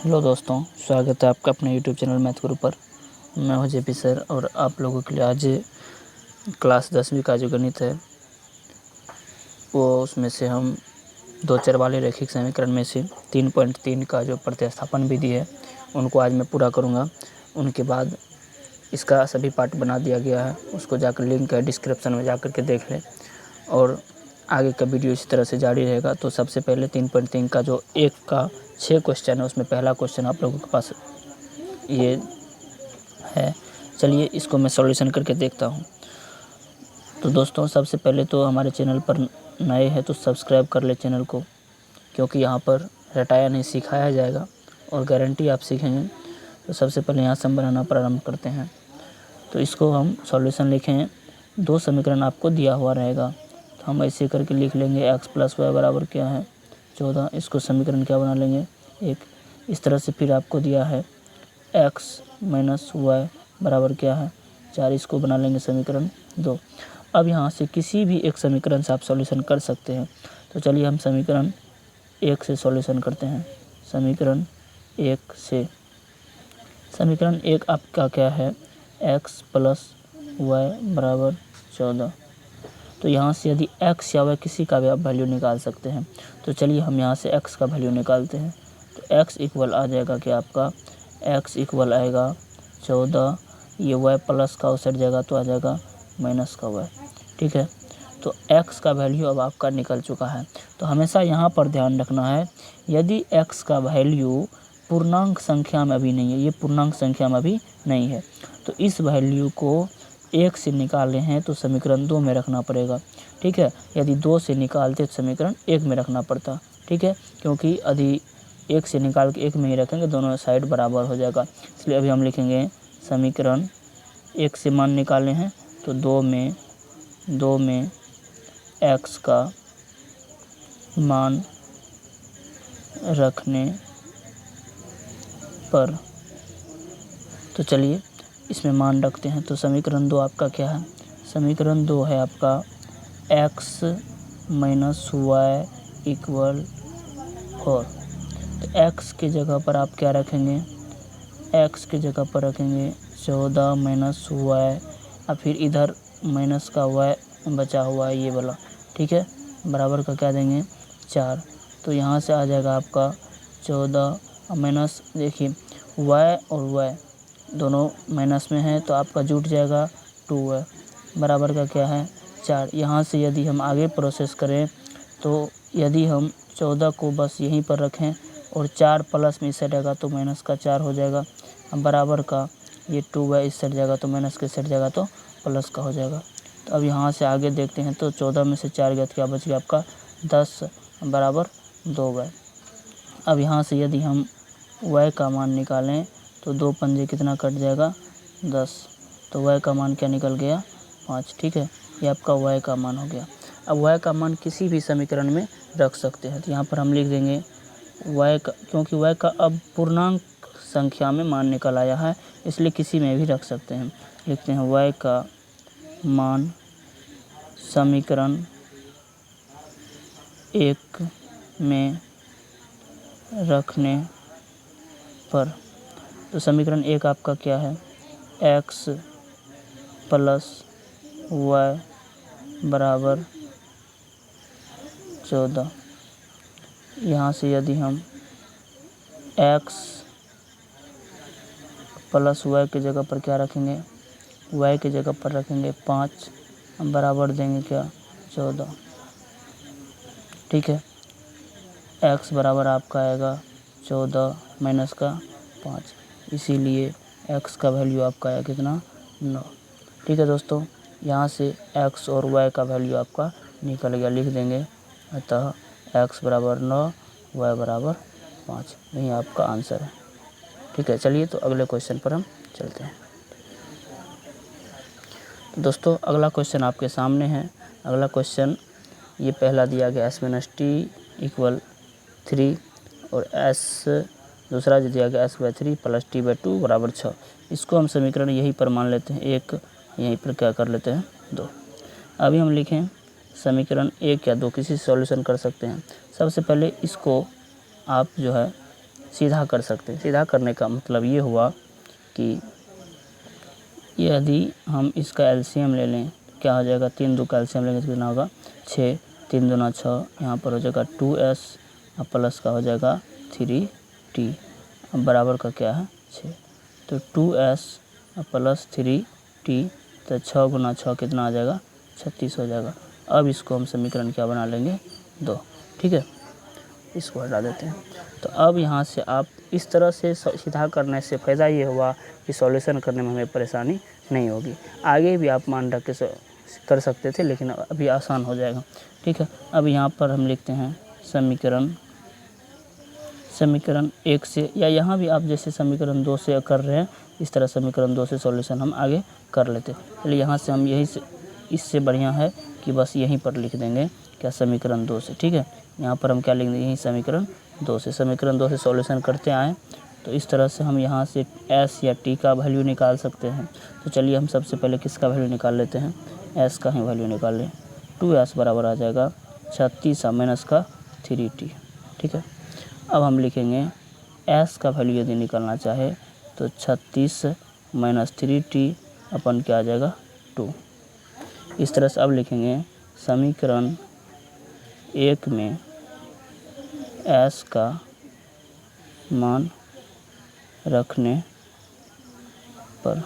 Hello दोस्तों, स्वागत है आपका अपने यूट्यूब चैनल मैथ गुरु पर। मैं हूं जेपी सर और आप लोगों के लिए आज क्लास 10वीं का जो गणित है वो उसमें से हम दो चर वाले रैखिक समीकरण में से 3.3 का जो प्रतिस्थापन विधि है उनको आज मैं पूरा करूंगा। उनके बाद इसका सभी पार्ट बना दिया गया है, उसको जाकर लिंक है डिस्क्रिप्शन में जाकर के देख लें और आगे का वीडियो इसी तरह से जारी रहेगा। तो सबसे पहले 3.3 का जो 1 का 6 क्वेश्चन है उसमें पहला क्वेश्चन आप लोगों के पास ये है। चलिए इसको मैं सॉल्यूशन करके देखता हूँ। तो दोस्तों सबसे पहले तो हमारे चैनल पर नए हैं तो सब्सक्राइब कर ले चैनल को, क्योंकि यहाँ पर रटाया नहीं सिखाया जाएगा और गारंटी आप सीखेंगे। तो सबसे पहले यहाँ से हम बनाना प्रारंभ करते हैं। तो इसको हम सॉल्यूशन लिखें, दो समीकरण आपको दिया हुआ रहेगा तो हम ऐसे करके लिख लेंगे x + y बराबर क्या है 14। इसको समीकरण क्या बना लेंगे एक। इस तरह से फिर आपको दिया है x - y बराबर क्या है 4। इसको बना लेंगे समीकरण 2। अब यहाँ से किसी भी एक समीकरण से आप सॉल्यूशन कर सकते हैं। तो चलिए हम समीकरण 1 से सॉल्यूशन करते हैं। समीकरण 1 से समीकरण 1 आपका क्या है x + y बराबर 14। तो यहाँ से यदि x या y किसी का भी आप वैल्यू निकाल सकते हैं। तो चलिए हम यहाँ से x का वैल्यू निकालते हैं। तो x इक्वल आ जाएगा कि आपका x इक्वल आएगा 14, ये y प्लस का उस जाएगा तो आ जाएगा माइनस का y। ठीक है, तो x का वैल्यू अब आपका निकल चुका है। तो हमेशा यहाँ पर ध्यान रखना है, यदि x का वैल्यू पूर्णांक संख्या में अभी नहीं है, ये पूर्णांक संख्या में अभी नहीं है, तो इस वैल्यू को 1 से निकाले हैं तो समीकरण 2 में रखना पड़ेगा। ठीक है, यदि 2 से निकालते तो समीकरण 1 में रखना पड़ता। ठीक है, क्योंकि यदि 1 से निकाल के 1 में ही रखेंगे दोनों साइड बराबर हो जाएगा। इसलिए अभी हम लिखेंगे समीकरण 1 से मान निकाले हैं तो 2 में x का मान रखने पर। तो चलिए इसमें मान रखते हैं। तो समीकरण 2 आपका क्या है, समीकरण 2 है आपका x - y = 4। तो x की जगह पर आप क्या रखेंगे, x की जगह पर रखेंगे 14 - y और फिर इधर माइनस का y बचा हुआ है ये वाला। ठीक है, बराबर का क्या देंगे 4। तो यहाँ से आ जाएगा आपका 14 माइनस, देखिए y और y दोनों माइनस में है तो आपका जुट जाएगा 2y बराबर का क्या है 4। यहाँ से यदि हम आगे प्रोसेस करें तो यदि हम 14 को बस यहीं पर रखें और 4 प्लस में इस साइड आएगा तो माइनस का 4 हो जाएगा, बराबर का ये 2y इस साइड जाएगा तो माइनस के साइड जाएगा तो प्लस का हो जाएगा। तो अब यहाँ से आगे देखते हैं तो 14 में से 4 गया तो क्या बच गया आपका 10 बराबर 2y। अब यहाँ से यदि हम y का मान निकालें तो 2 पंजे कितना कट जाएगा 10, तो y का मान क्या निकल गया 5। ठीक है, ये आपका y का मान हो गया। अब y का मान किसी भी समीकरण में रख सकते हैं। तो यहाँ पर हम लिख देंगे y का, क्योंकि y का अब पूर्णांक संख्या में मान निकल आया है इसलिए किसी में भी रख सकते हैं। लिखते हैं y का मान समीकरण 1 में रखने पर। तो समीकरण 1 आपका क्या है x + y बराबर 14। यहाँ से यदि हम x + y की जगह पर क्या रखेंगे, y की जगह पर रखेंगे 5 बराबर देंगे क्या 14। ठीक है, x बराबर आपका आएगा 14 माइनस का 5, इसीलिए x का वैल्यू आपका आया कितना 9। ठीक है दोस्तों, यहाँ से x और y का वैल्यू आपका निकल गया, लिख देंगे अतः x बराबर 9 y बराबर 5, यही आपका आंसर है। ठीक है, चलिए तो अगले क्वेश्चन पर हम चलते हैं। दोस्तों अगला क्वेश्चन आपके सामने है। अगला क्वेश्चन ये पहला दिया गया s - t = 3 और दूसरा जो दिया गया s/3 + t/2 बराबर 6। इसको हम समीकरण यहीं पर मान लेते हैं 1, यहीं पर क्या कर लेते हैं 2। अभी हम लिखें समीकरण 1 या 2 किसी से सॉल्यूशन कर सकते हैं। सबसे पहले इसको आप जो है सीधा कर सकते हैं। सीधा करने का मतलब ये हुआ कि यदि हम इसका एलसीएम ले लें क्या हो जाएगा, 3 2 का एलसीएम लेंगे तो कितना होगा 6, 3 दूना 6, यहाँ पर हो जाएगा 2s और प्लस का हो जाएगा 3t, अब बराबर का क्या है 6, तो 2s और प्लस 3t, तो 6 गुना 6 कितना आ जाएगा 36 हो जाएगा। अब इसको हम समीकरण क्या बना लेंगे 2, ठीक है, इसको हटा देते हैं। तो अब यहाँ से आप इस तरह से सीधा करने से फ़ायदा ये हुआ कि सॉल्यूशन करने में हमें परेशानी नहीं होगी। आगे भी आप मान रख के कर सकते थे लेकिन अभी आसान हो जाएगा, ठीक है। अब यहाँ पर हम लिखते हैं समीकरण 1 से, या यहाँ भी आप जैसे समीकरण 2 से कर रहे हैं इस तरह समीकरण 2 से सॉल्यूशन हम आगे कर लेते। चलिए यहाँ से हम यही से, इससे बढ़िया है कि बस यहीं पर लिख देंगे क्या समीकरण 2 से, ठीक है। यहाँ पर हम क्या लिख देंगे, यही समीकरण 2 से सॉल्यूशन करते आएँ तो इस तरह से हम यहाँ से s या t का वैल्यू निकाल सकते हैं। तो चलिए हम सबसे पहले किसका वैल्यू निकाल लेते हैं, s का ही वैल्यू निकाल लें। 2s बराबर आ जाएगा 36 माइनस का 3t, ठीक है। अब हम लिखेंगे s का वैल्यू यदि निकालना चाहे तो 36 माइनस 3t अपन क्या आ जाएगा 2। इस तरह से अब लिखेंगे समीकरण 1 में s का मान रखने पर,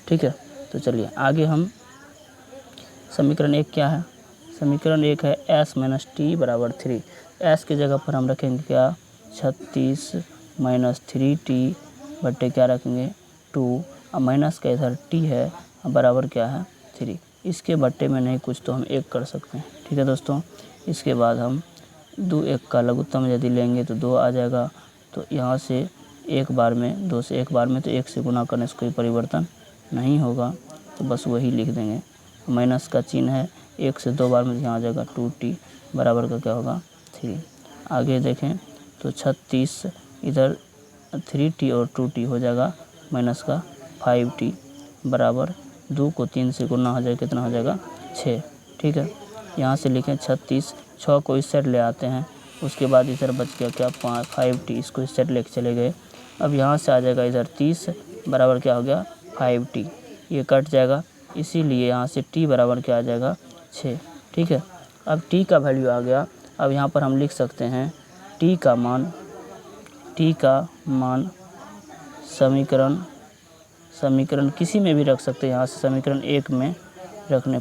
ठीक है। तो चलिए आगे हम समीकरण 1 क्या है, समीकरण 1 है s माइनस टी बराबर 3। s की जगह पर हम रखेंगे क्या 36 माइनस 3t बट्टे क्या रखेंगे 2, अब माइनस का इधर t है बराबर क्या है 3। इसके बट्टे में नहीं कुछ तो हम 1 कर सकते हैं, ठीक है दोस्तों। इसके बाद हम 2 1 का लघुत्तम यदि लेंगे तो 2 आ जाएगा। तो यहाँ से एक बार में 2 से एक बार में तो 1 से गुना करने से कोई परिवर्तन नहीं होगा, तो बस वही लिख देंगे। माइनस का चिन्ह है, 1 से 2 बार में यहाँ आ जाएगा 2t बराबर का क्या होगा 3। आगे देखें तो 36 इधर 3t और 2t हो जाएगा माइनस का 5t बराबर 2 को 3 से गुना हो जाएगा कितना हो जाएगा 6, ठीक है। यहाँ से लिखें 36, 6 को इस साइड ले आते हैं, उसके बाद इधर बच गया क्या 5t, इसको इस साइड लेके चले गए। अब यहाँ से आ जाएगा इधर 30 बराबर क्या हो गया 5t, ये कट जाएगा, इसीलिए यहाँ से t बराबर क्या आ जाएगा 6, ठीक है। अब t का वैल्यू आ गया। अब यहाँ पर हम लिख सकते हैं t का मान समीकरण किसी में भी रख सकते हैं, यहाँ से समीकरण 1 में रखने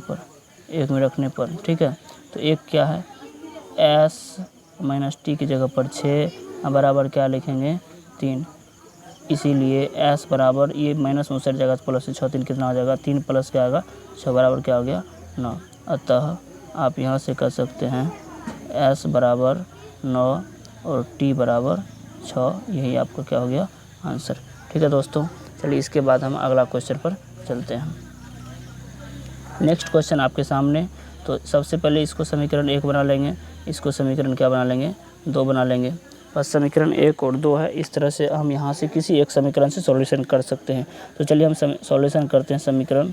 पर, ठीक है। तो एक क्या है s माइनस टी की जगह पर 6 बराबर क्या लिखेंगे 3, इसीलिए s बराबर ये माइनस में सट जाएगा प्लस से 6 3 कितना हो जाएगा 3 प्लस क्या आएगा 6 बराबर क्या हो गया 9। अतः आप यहाँ से कर सकते हैं s बराबर 9 और t बराबर 6, यही आपका क्या हो गया आंसर, ठीक है दोस्तों। चलिए इसके बाद हम अगला क्वेश्चन पर चलते हैं। नेक्स्ट क्वेश्चन आपके सामने। तो सबसे पहले इसको समीकरण 1 बना लेंगे, इसको समीकरण क्या बना लेंगे 2 बना लेंगे। बस समीकरण 1 और 2 है, इस तरह से हम यहाँ से किसी एक समीकरण से सॉल्यूशन कर सकते हैं। तो चलिए हम सॉल्यूशन करते हैं समीकरण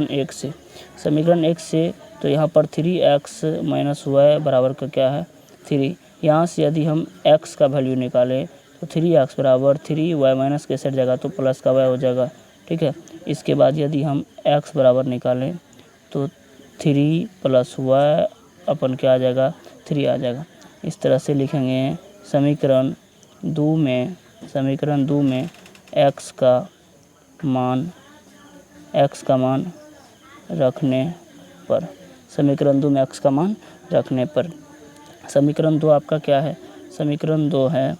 1 से। तो यहाँ पर 3x माइनस वाई बराबर का क्या है 3। यहाँ से यदि हम x का वैल्यू निकालें तो 3x बराबर 3y माइनस के सेट जाएगा तो प्लस का y हो जाएगा, ठीक है। इसके बाद यदि हम x बराबर निकालें तो 3 प्लस y अपन क्या आ जाएगा 3 आ जाएगा। इस तरह से लिखेंगे समीकरण 2 में x का मान रखने पर, समीकरण 2 में x का मान रखने पर, समीकरण 2 आपका क्या है, समीकरण 2 है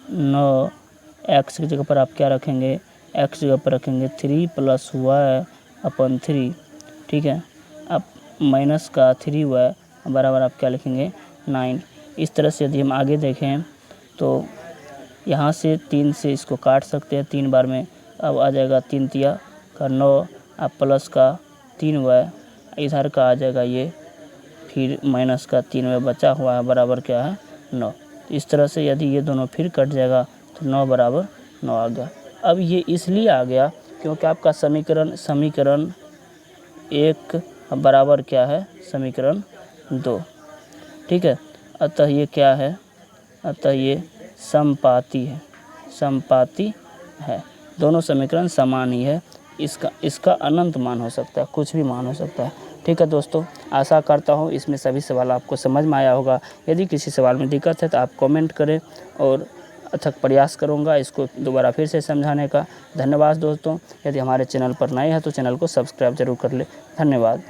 9, x की जगह पर आप क्या रखेंगे, x जगह पर रखेंगे 3 प्लस y अपन 3, ठीक है। अब माइनस का 3y बराबर आप क्या लिखेंगे 9। इस तरह से यदि हम आगे देखें तो यहाँ से 3 से इसको काट सकते हैं 3 बार में, अब आ जाएगा 3 तिया का 9, अब प्लस का 3y इधर का आ जाएगा ये, फिर माइनस का 3y बचा हुआ है बराबर क्या है 9। इस तरह से यदि ये दोनों फिर कट जाएगा तो 9 बराबर 9 आ गया। अब ये इसलिए आ गया क्योंकि आपका समीकरण 1 बराबर क्या है समीकरण 2, ठीक है। अतः ये क्या है, अतः ये समपाती है, समपाती है। दोनों समीकरण समान ही है। इसका अनंत मान हो सकता है, कुछ भी मान हो सकता है। ठीक है दोस्तों, आशा करता हूँ इसमें सभी सवाल आपको समझ में आया होगा। यदि किसी सवाल में दिक्कत है तो आप कमेंट करें और अथक प्रयास करूँगा इसको दोबारा फिर से समझाने का। धन्यवाद दोस्तों। यदि हमारे चैनल पर नए हैं तो चैनल को सब्सक्राइब जरूर कर लें। धन्यवाद।